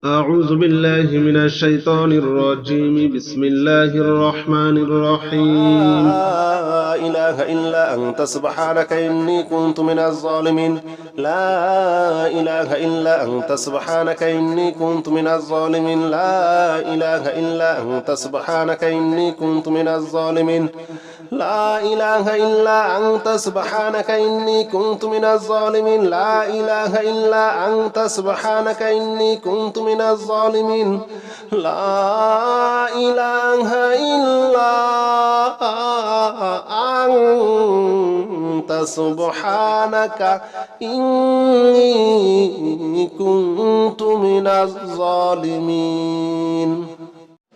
أعوذ بالله من الشيطان الرجيم. بسم الله الرحمن الرحيم. لا إله إلا أنت سبحانك إني كنت من الظالمين. لا إله إلا أنت سبحانك إني كنت من الظالمين. لا إله إلا أنت سبحانك إني كنت من الظالمين. لا إله إلا أنت سبحانك إني كنت من الظالمين. لا إله إلا أنت سبحانك إني كنت من الظالمين. لا إله إلا أنت سبحانك إني كنت من الظالمين.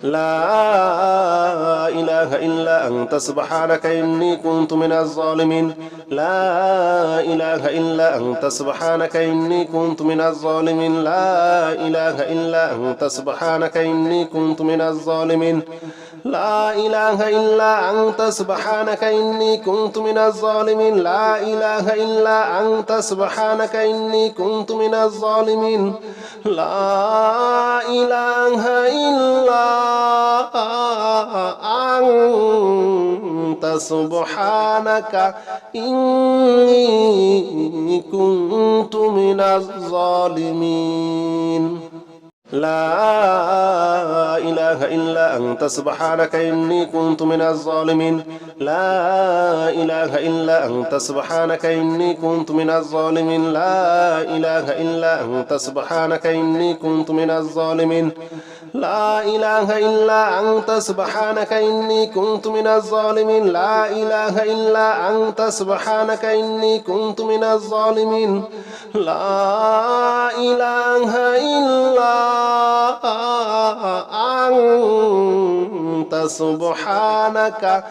لا إله إلا أنت سبحانك إني كنت من الظالمين. لا إله إلا أنت سبحانك إني كنت من الظالمين. لا إله إلا أنت سبحانك إني كنت من الظالمين. لا إله إلا أنت سبحانك إني كنت من الظالمين. لا إله إلا أنت سبحانك إني كنت من الظالمين. لا إله إلا أنت سبحانك إني كنت من الظالمين. لا إله إلا أنت سبحانك إني كنت من الظالمين. لا إله إلا أنت سبحانك إني كنت من الظالمين. لا إله إلا أنت سبحانك إني كنت من الظالمين. لا إله إلا أنت سبحانك إني كنت من الظالمين. لا إله إلا أنت سبحانك إني كنت من الظالمين. لا إله إلا أنت سبحانك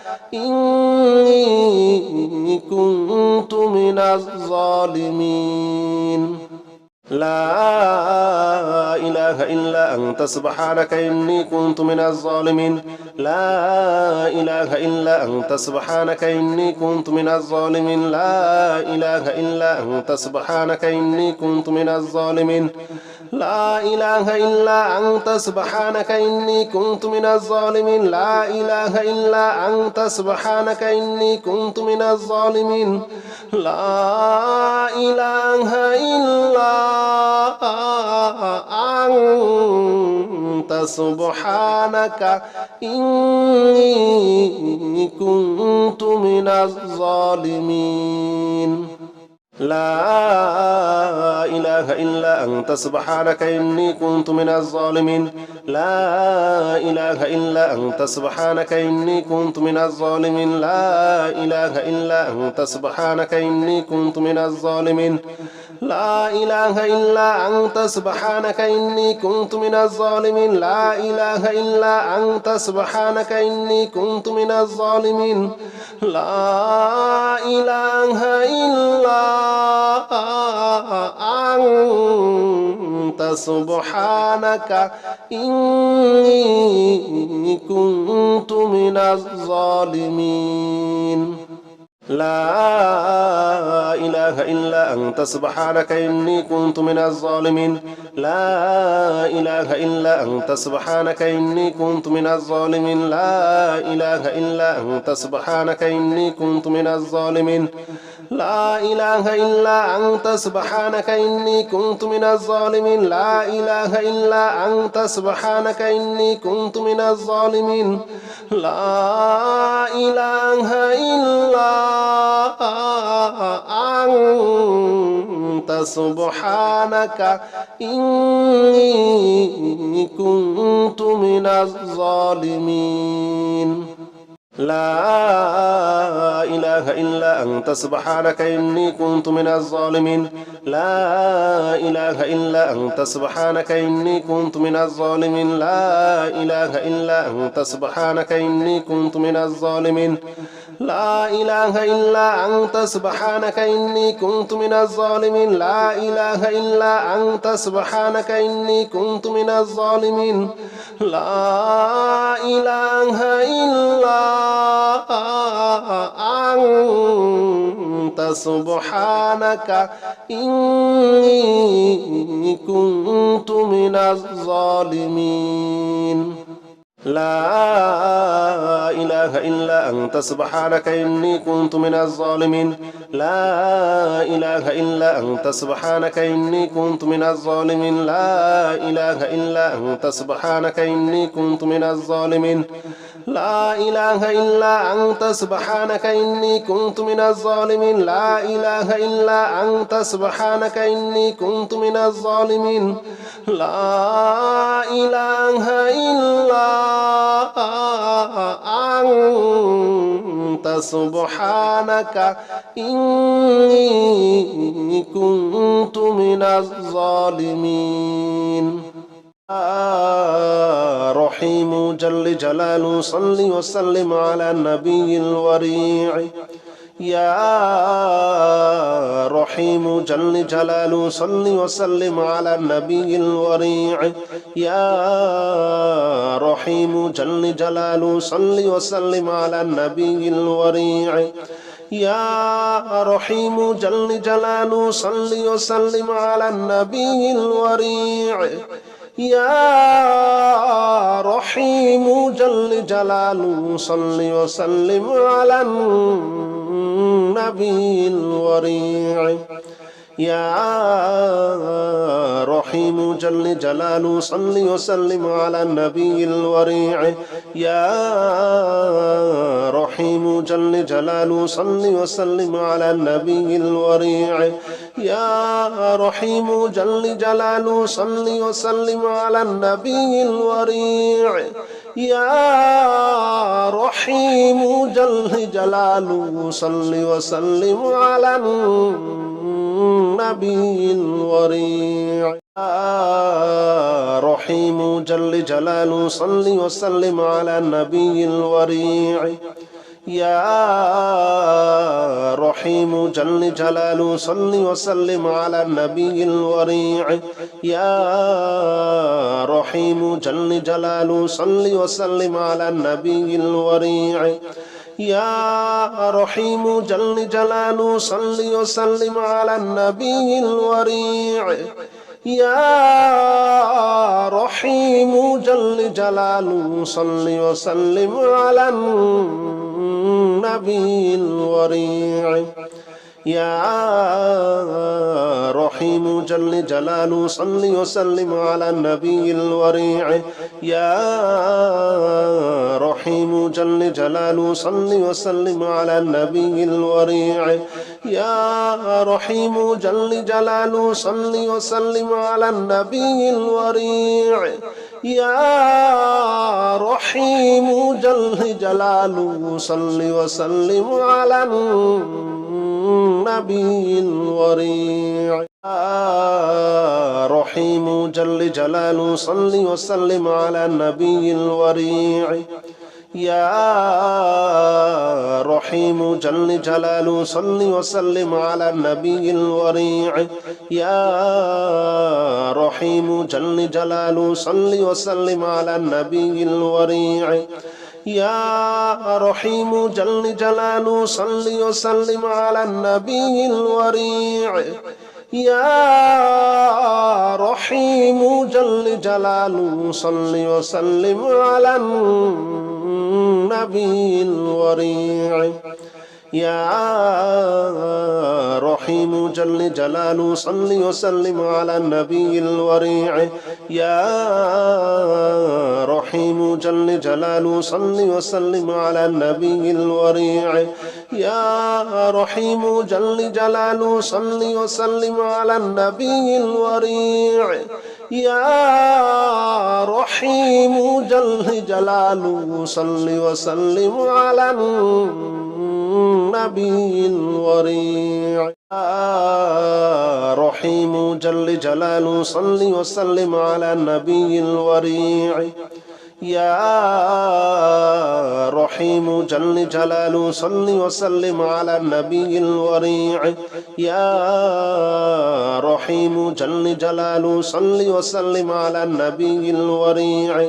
إني كنت من الظالمين. لا إله إلا أنت سبحانك إني كنت من الظالمين. لا إله إلا أنت سبحانك إني كنت من الظالمين. لا إله إلا أنت سبحانك إني كنت من الظالمين. لا إله إلا أنت سبحانك إني كنت من الظالمين. لا إله إلا أنت سبحانك إني كنت من الظالمين. لا إله إلا أنت سبحانك إني كنت من الظالمين. لا إله إلا أنت سبحانك إني كنت من الظالمين. لا إله إلا أنت سبحانك إني كنت من الظالمين. لا إله إلا أنت سبحانك إني كنت من الظالمين. لا إله إلا أنت سبحانك إني كنت من الظالمين. لا إله إلا أنت سبحانك إني كنت من الظالمين. لا إله إلا أنت سبحانك إني كنت من الظالمين. لا إله إلا أنت سبحانك إني كنت من الظالمين. لا إله إلا أنت سبحانك إني كنت من الظالمين. لا إله إلا أنت سبحانك إني كنت من الظالمين. لا إله إلا أنت سبحانك إني كنت من الظالمين. لا إله إلا أنت سبحانك إني كنت من الظالمين. لا إله إلا أنت سبحانك إني كنت من الظالمين. لا إله إلا أنت سبحانك إني كنت من الظالمين. لا إله إلا أنت سبحانك إني كنت من الظالمين. لا إله إلا أنت سبحانك إني كنت من الظالمين. لا إله إلا أنت سبحانك إني كنت من الظالمين. لا إله إلا أنت سبحانك إني كنت من الظالمين. لا إله إلا أنت أنت سبحانك إني كنت من الظالمين لا إله إلا أنت سبحانك إني كنت من الظالمين لا إله إلا أنت سبحانك إني كنت من الظالمين لا إله إلا أنت سبحانك إني كنت من الظالمين لا إله إلا أنت سبحانك إني كنت من الظالمين لا إله إلا أنت سبحانك إني كنت من الظالمين لا إله إلا أنت سبحانك إني كنت من الظالمين رحيم جل جلاله صل وسلم على النبي الوريع يا رحيم جل جلاله صل وسلم على النبي الوريع يا رحيم جل جلاله صل وسلم على النبي الوريع يا رحيم جل جلاله صل وسلم على النبي الوريع يا رحيم جل جلاله صل وسلم على النبي الوريع يا رحيم جل جلاله صل وسلم على النبي الوريع يا رحيم جل جلاله صل وسلم على النبي الوريع يا رحيم جل جلاله صل وسلم على النبي الوريع يا رحيم جل جلاله صل وسلم على النبي الوريع يا رحيم جل جلاله صل وسلم على النبي الوريع يا رحيم جل جلاله صل وسلم على النبي الوريع يا رحيم جل جلاله صل وسلم على النبي الوريع يا رحيم جل جلاله صل وسلم على النبي الوريع يا رحيم جل جلاله صل وسلم على النبي الوريع يا رحيم جل جلاله صل وسلم على النبي الوريع يا رحيم جل جلاله صل وسلم على النبي الوريع يا رحيم جل جلاله صل وسلم على النبي الوريع يا رحيم جل جلاله صل وسلم على النبي الوريع يا رحيم جل جلاله صل وسلم على النبي الوريع يا رحيم جل جلاله صل وسلم على النبي الوريع يا رحيم جل جلاله صل وسلم على النبي الوريع يا رحيم جل جلاله صل وسلم على النبي الوريع يا رحيم جل جلاله صل وسلم على النبي الوريع يا رحيم جل جلاله صل وسلم على النبي الوريع يا رحيم جل جلاله صل وسلم على النبي الوريع يا رحيم جل جلاله صل وسلم على النبي الوريع يا رحيم جل جلاله صل وسلم على النبي الوريع يا رحيم جل جلاله صل وسلم على النبي الوريع يا رحيم جل جلاله صل وسلم على النبي الوريع يا رحيم جل جلاله صل وسلم على النبي الوريع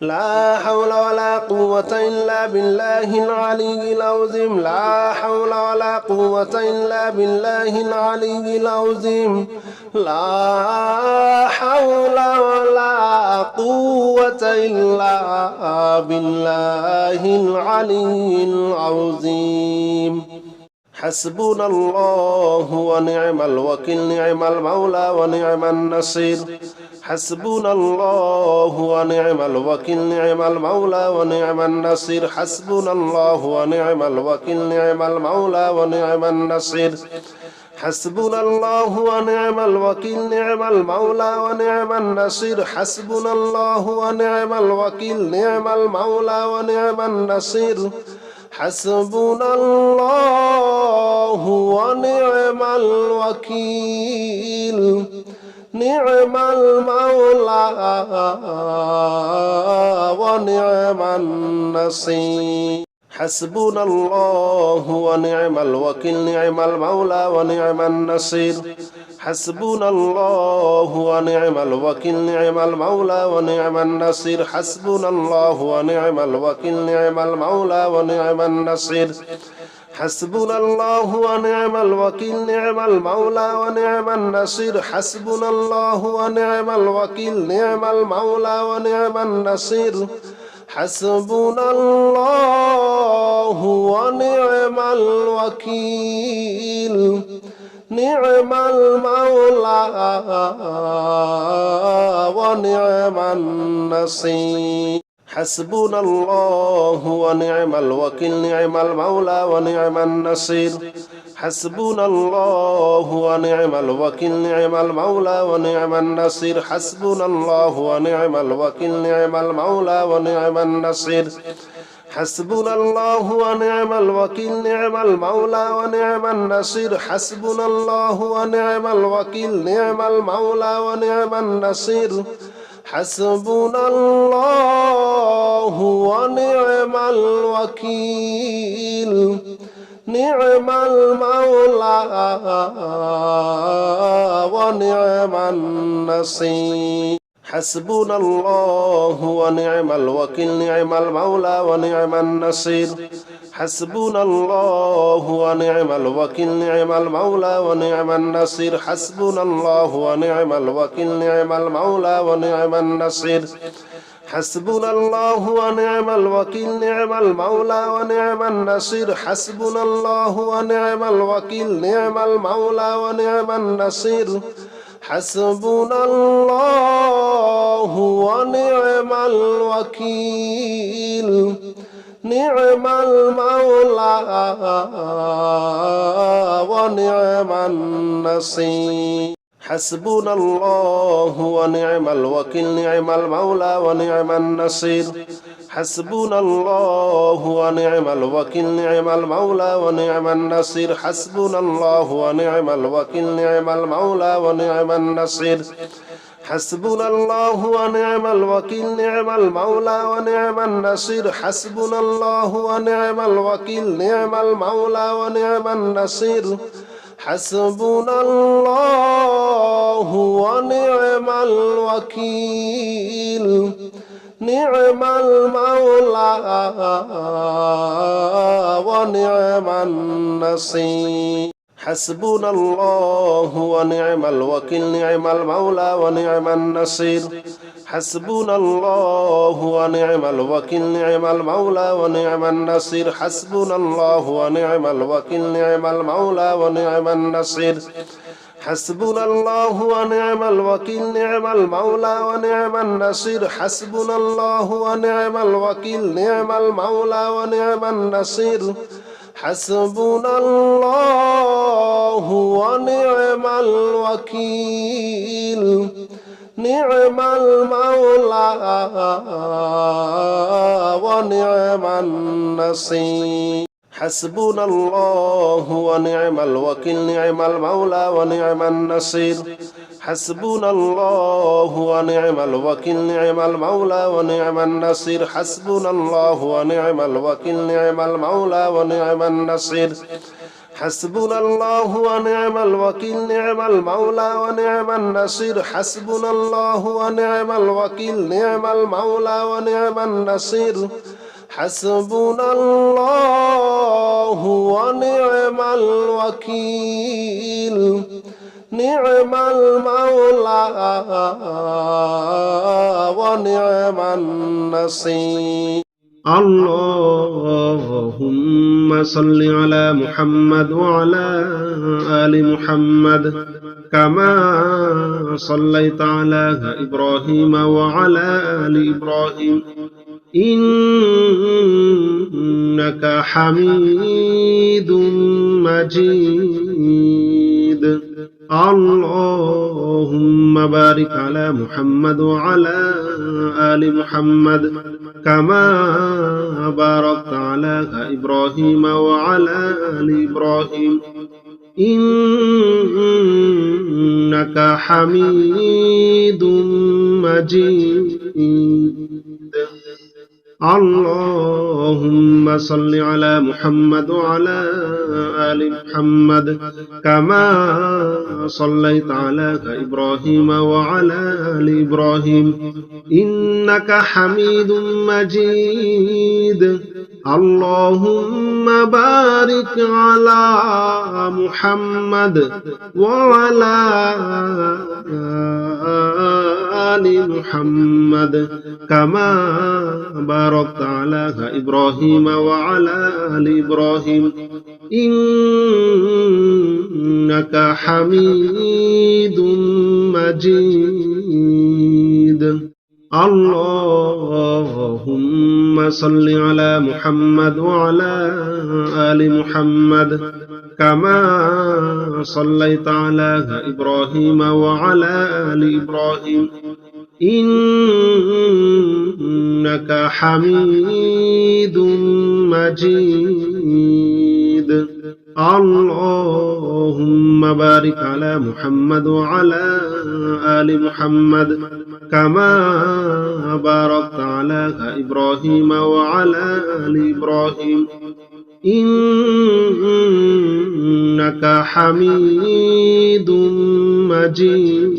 لا حول ولا قوة إلا بالله العلي العظيم لا حول ولا قوة إلا بالله العلي العظيم لا حول ولا قوة إلا بالله العلي العظيم حسبنا الله ونعم الوكيل نعم المولى ونعم النصير حسبنا الله ونعم الوكيل نعم المولى ونعم النصير حسبنا الله ونعم الوكيل نعم المولى ونعم النصير حسبنا الله ونعم الوكيل نعم المولى ونعم النصير حسبنا الله ونعم الوكيل نعم المولى ونعم النصير حسبنا الله ونعم الوكيل نعم المولى ونعم النصير حسبنا الله ونعم الوكيل نعم المولى ونعم النصير حسبنا الله ونعم الوكيل نعم المولى ونعم النصير حسبنا الله ونعم الوكيل نعم المولى ونعم النصير حسبنا الله ونعم الوكيل نعم المولى ونعم النصير حسبنا الله ونعم الوكيل نعم المولى ونعم النصير حسبنا الله ونعم الوكيل نعم المولى ونعم النصير حسبنا الله ونعم الوكيل نعم المولى ونعم النصير حسبنا الله ونعم الوكيل نعم المولى ونعم النصير حسبنا الله ونعم الوكيل نعم المولى ونعم النصير حسبنا الله ونعم الوكيل نعم المولى ونعم النصير حسبنا الله ونعم الوكيل نعم المولى ونعم النصير حسبنا الله ونعم الوكيل نعم المولى ونعم النصير حسبنا الله ونعم الوكيل نعم المولى ونعم النصير حسبنا الله ونعم الوكيل نعم المولى ونعم النصير حسبنا الله ونعم الوكيل نعم المولى ونعم النصير حسبنا الله ونعم الوكيل نعم المولى ونعم النصير حسبنا الله ونعم الوكيل نعم المولى ونعم النصير حسبنا الله ونعم الوكيل نعم المولى ونعم النصير حسبنا الله ونعم الوكيل نعم المولى ونعم النصير حسبنا الله ونعم الوكيل نعم المولى ونعم النصير حسبنا الله ونعم الوكيل نعم المولى ونعم النصير حسبنا الله ونعم الوكيل نعم المولى ونعم النصير حسبنا الله ونعم الوكيل نعم المولى ونعم النصير حسبنا الله ونعم الوكيل نعم المولى ونعم النصير حسبنا الله ونعم الوكيل نعم المولى ونعم النصير حسبنا الله ونعم الوكيل نعم المولى ونعم النصير حسبنا الله ونعم الوكيل نعم المولى ونعم النصير حسبنا الله ونعم الوكيل نعم المولى ونعم النصير حسبنا الله ونعم الوكيل نعم المولى ونعم النصير حسبنا الله ونعم الوكيل نعم المولى ونعم النصير حسبنا الله ونعم الوكيل نعم المولى ونعم النصير حسبنا الله ونعم الوكيل نعم المولى ونعم النصير حسبنا الله ونعم الوكيل نعم المولى ونعم النصير حسبنا الله ونعم الوكيل نعم المولى ونعم النصير حسبنا الله ونعم الوكيل نعم المولى ونعم النصير حسبنا الله ونعم الوكيل نعم المولى ونعم النصير. اللهم صل على محمد وعلى آل محمد كما صليت على إبراهيم وعلى آل إبراهيم إنك حميد مجيد. اللهم بارك على محمد وعلى آل محمد كما باركت على إبراهيم وعلى آل إبراهيم إنك حميد مجيد. اللهم صل على محمد وعلى آل محمد كما صليت على إبراهيم وعلى آل إبراهيم إنك حميد مجيد. اللهم بارك على محمد وعلى آل محمد كما باركت على إبراهيم وعلى آل إبراهيم إنك حميد مجيد. اللهم صل على محمد وعلى آل محمد كما صليت على إبراهيم وعلى آل إبراهيم إنك حميد مجيد. اللهم بارك على محمد وعلى آل محمد كما باركت على إبراهيم وعلى آل إبراهيم إنك حميد مجيد.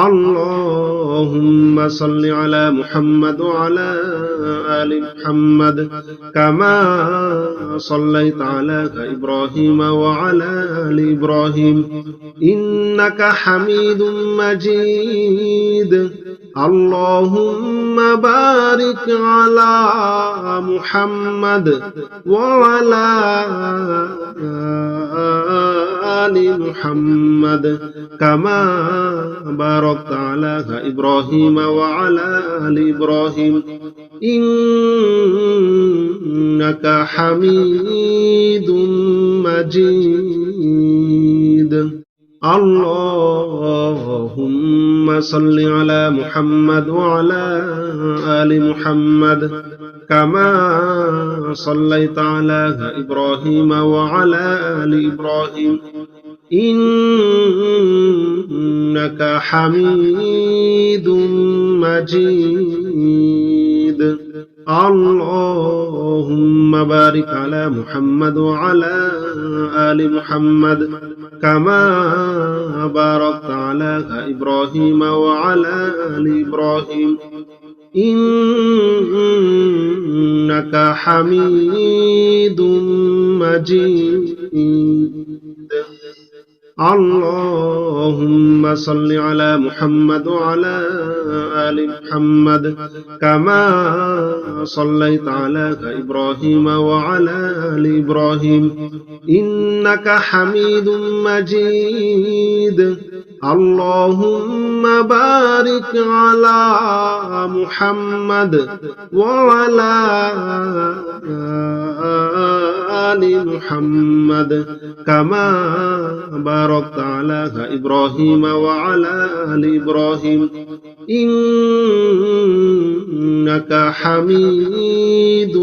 اللهم صل على محمد وعلى آل محمد كما صليت على إبراهيم وعلى آل إبراهيم إنك حميد مجيد. اللهم بارك على محمد وعلى آل محمد كما باركت على إبراهيم وعلى آل إبراهيم إنك حميد مجيد. اللهم صل على محمد وعلى آل محمد كما صليت على إبراهيم وعلى آل إبراهيم إنك حميد مجيد. اللهم بارك على محمد وعلى آل محمد كما باركت على إبراهيم وعلى آل إبراهيم إنك حميد مجيد. اللهم صل على محمد وعلى آل محمد كما صليت على إبراهيم وعلى آل إبراهيم إنك حميد مجيد. اللهم بارك على محمد وعلى آل محمد كما باركت على إبراهيم وعلى آل إبراهيم إنك حميد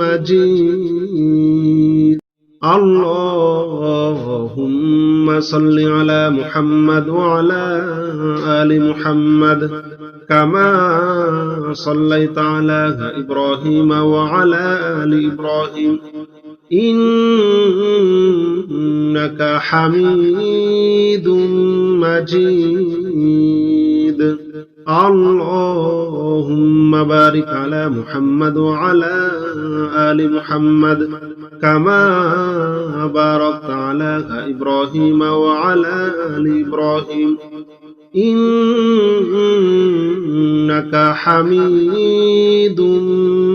مجيد. اللهم صل على محمد وعلى آل محمد كما صليت على إبراهيم وعلى آل إبراهيم إنك حميد مجيد. اللهم بارك على محمد وعلى آل محمد كما باركت على إبراهيم وعلى آل إبراهيم إنك حميد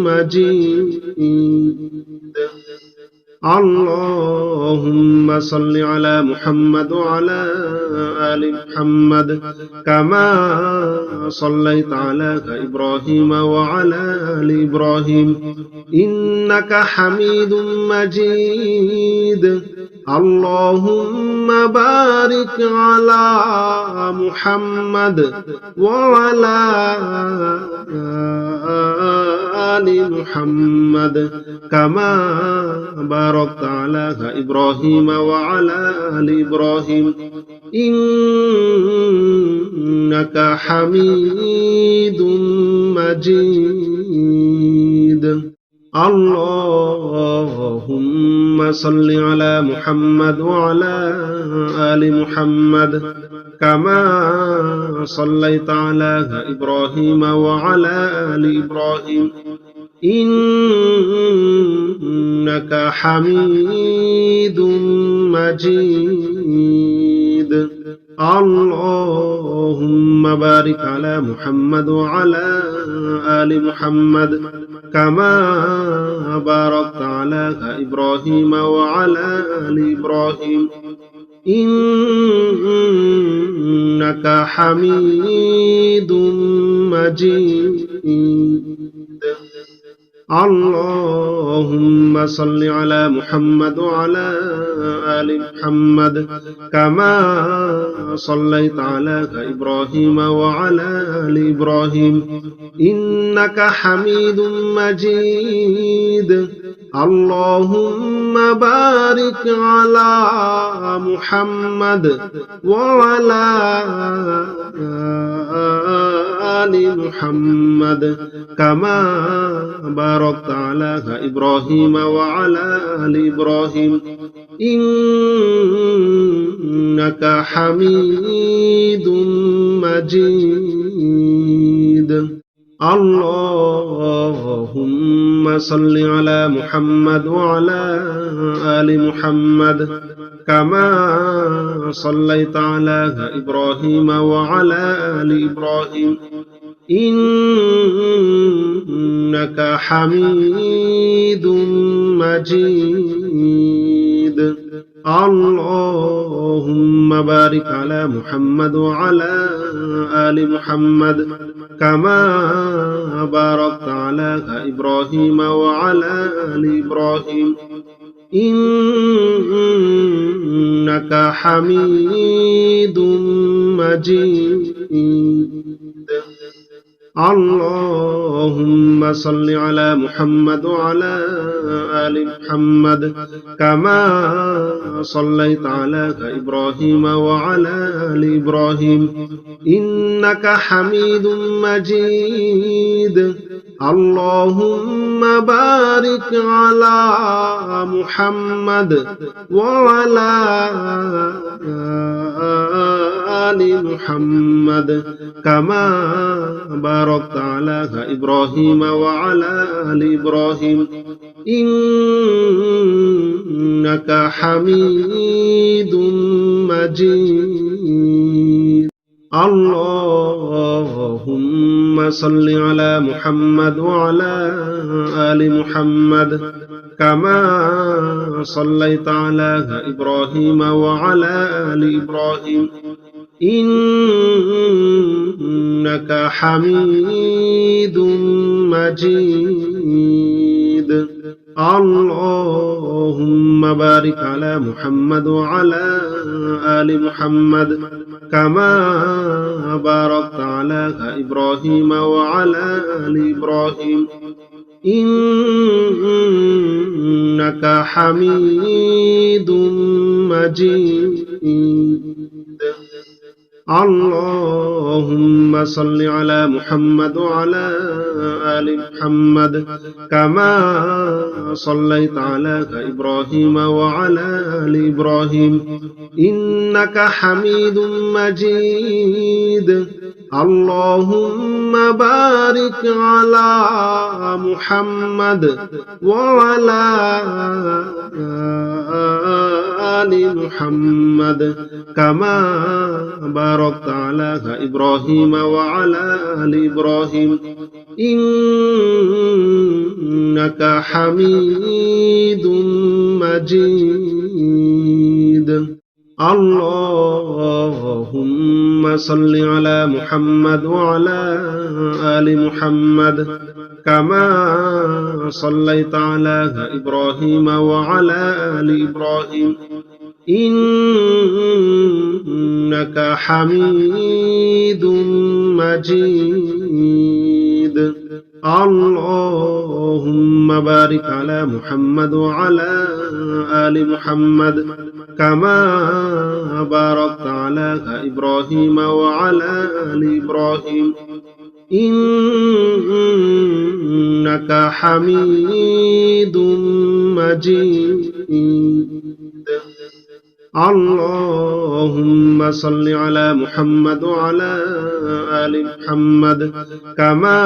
مجيد. اللهم صل على محمد وعلى آل محمد كما صليت على إبراهيم وعلى آل إبراهيم إنك حميد مجيد. اللهم بارك على محمد وعلى آل محمد كما باركت على إبراهيم وعلى آل إبراهيم إنك حميد مجيد. اللهم صل على محمد وعلى آل محمد كما صليت على إبراهيم وعلى آل إبراهيم إنك حميد مجيد. اللهم بارك على محمد وعلى آل محمد كما باركت على إبراهيم وعلى آل إبراهيم إنك حميد مجيد. اللهم صل على محمد وعلى آل محمد كما صليت على إبراهيم وعلى آل إبراهيم إنك حميد مجيد. اللهم بارك على محمد وعلى آل محمد كما باركت على إبراهيم وعلى آل إبراهيم إنك حميد مجيد. اللهم صل على محمد وعلى آل محمد كما صليت على إبراهيم وعلى آل إبراهيم إنك حميد مجيد. اللهم بارك على محمد وعلى آل محمد كما باركت على إبراهيم وعلى آل إبراهيم إنك حميد مجيد. اللهم صل على محمد وعلى آل محمد كما صليت على إبراهيم وعلى آل إبراهيم إنك حميد مجيد. اللهم بارك على محمد وعلى آل محمد كما باركت على إبراهيم وعلى آل إبراهيم إنك حميد مجيد. اللهم صل على محمد وعلى آل محمد كما صليت على إبراهيم وعلى آل إبراهيم إنك حميد مجيد. اللهم بارك على محمد وعلى آل محمد كما باركت على إبراهيم وعلى آل إبراهيم إنك حميد مجيد. اللهم صل على محمد وعلى آل محمد كما صليت على إبراهيم وعلى آل إبراهيم إنك حميد مجيد اللهم بارك على محمد وعلى آل محمد كما باركت على إبراهيم وعلى آل إبراهيم إنك حميد مجيد اللهم صل على محمد وعلى آل محمد كما صليت على إبراهيم وعلى آل إبراهيم إنك حميد مجيد اللهم بارك على محمد وعلى آل محمد كما باركت على إبراهيم وعلى آل إبراهيم إنك حميد مجيد اللهم صل على محمد وعلى آل محمد كما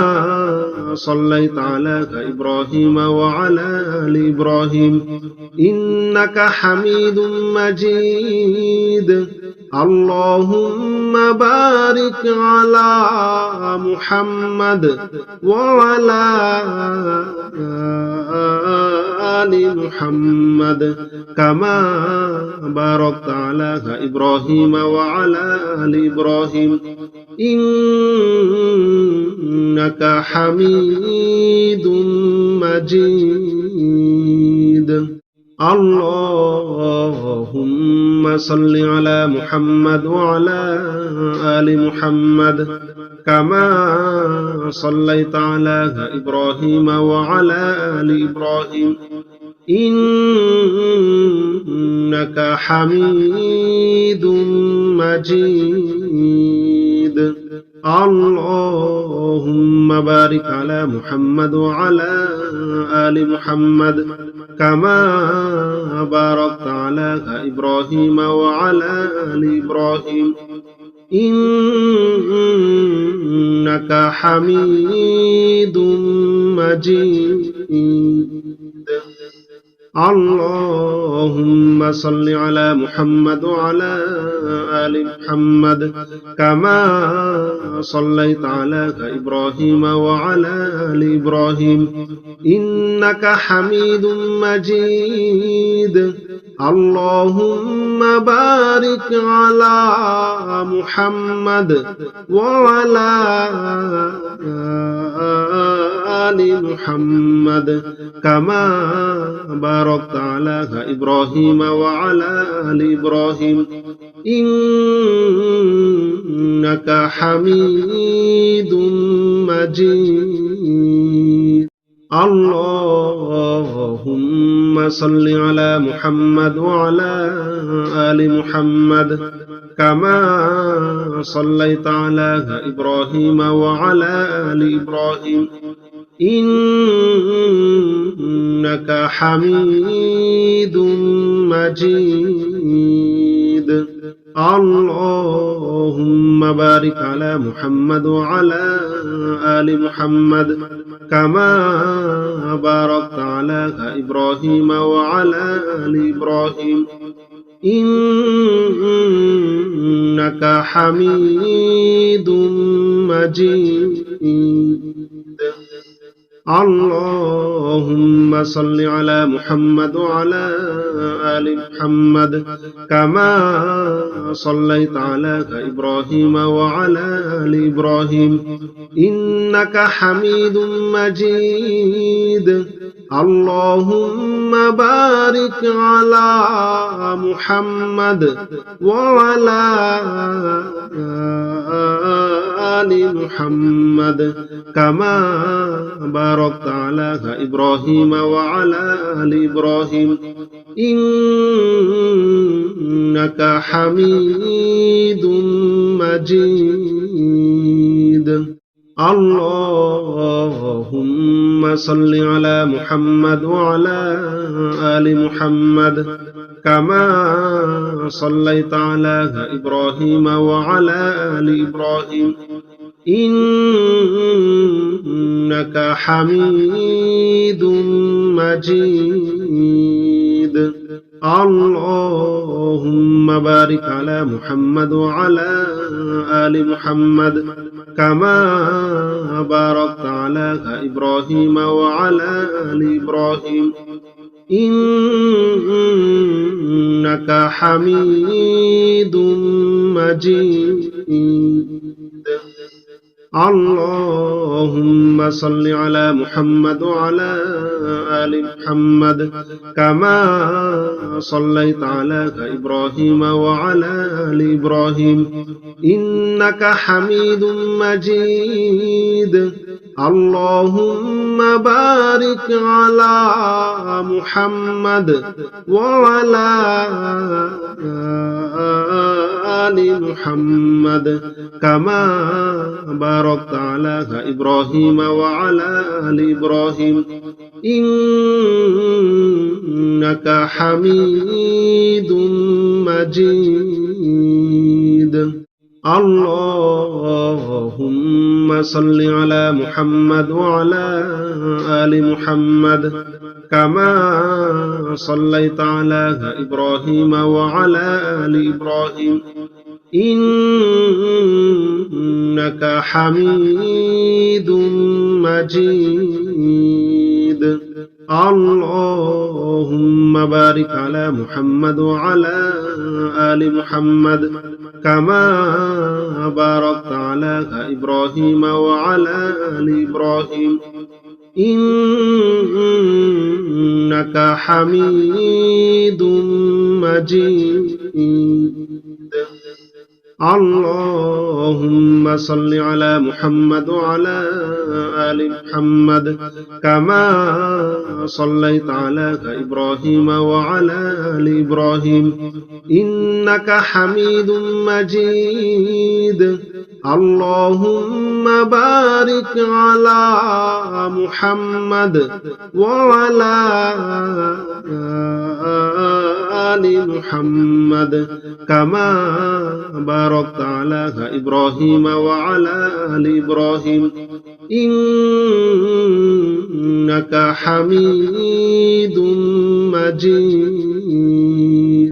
صليت على إبراهيم وعلى آل إبراهيم إنك حميد مجيد اللهم بارك على محمد وعلى آل محمد كما باركت على إبراهيم وعلى آل إبراهيم إنك حميد مجيد اللهم صل على محمد وعلى آل محمد كما صليت على إبراهيم وعلى آل إبراهيم إنك حميد مجيد اللهم بارك على محمد وعلى آل محمد كما باركت على إبراهيم وعلى آل إبراهيم إنك حميد مجيد اللهم صل على محمد وعلى آل محمد كما صليت على إبراهيم وعلى آل إبراهيم إنك حميد مجيد اللهم بارك على محمد وعلى آل محمد كما باركت على إبراهيم وعلى آل إبراهيم إنك حميد مجيد اللهم صل على محمد وعلى آل محمد كما صليت على إبراهيم وعلى آل إبراهيم إنك حميد مجيد اللهم بارك على محمد وعلى آل محمد كما باركت على إبراهيم وعلى آل إبراهيم إنك حميد مجيد اللهم صل على محمد وعلى آل محمد كما صليت على إبراهيم وعلى آل إبراهيم إنك حميد مجيد اللهم بارك على محمد وعلى آل محمد كما باركت على إبراهيم وعلى آل إبراهيم إنك حميد مجيد اللهم صل على محمد وعلى آل محمد كما صليت على إبراهيم وعلى آل إبراهيم إنك حميد مجيد اللهم بارك على محمد وعلى آل محمد كما باركت على إبراهيم وعلى آل إبراهيم إنك حميد مجيد اللهم صل على محمد وعلى آل محمد كما صليت على إبراهيم وعلى آل إبراهيم إنك حميد مجيد اللهم بارك على محمد وعلى آل محمد كما باركت على إبراهيم وعلى آل إبراهيم إنك حميد مجيد اللهم صل على محمد وعلى آل محمد كما صليت على إبراهيم وعلى آل إبراهيم إنك حميد مجيد اللهم بارك على محمد وعلى آل محمد كما باركت على إبراهيم وعلى آل إبراهيم إنك حميد مجيد اللهم صل على محمد وعلى آل محمد كما صليت على إبراهيم وعلى آل إبراهيم إنك حميد مجيد اللهم بارك على محمد وعلى آل محمد كما باركت على إبراهيم وعلى آل إبراهيم إنك حميد مجيد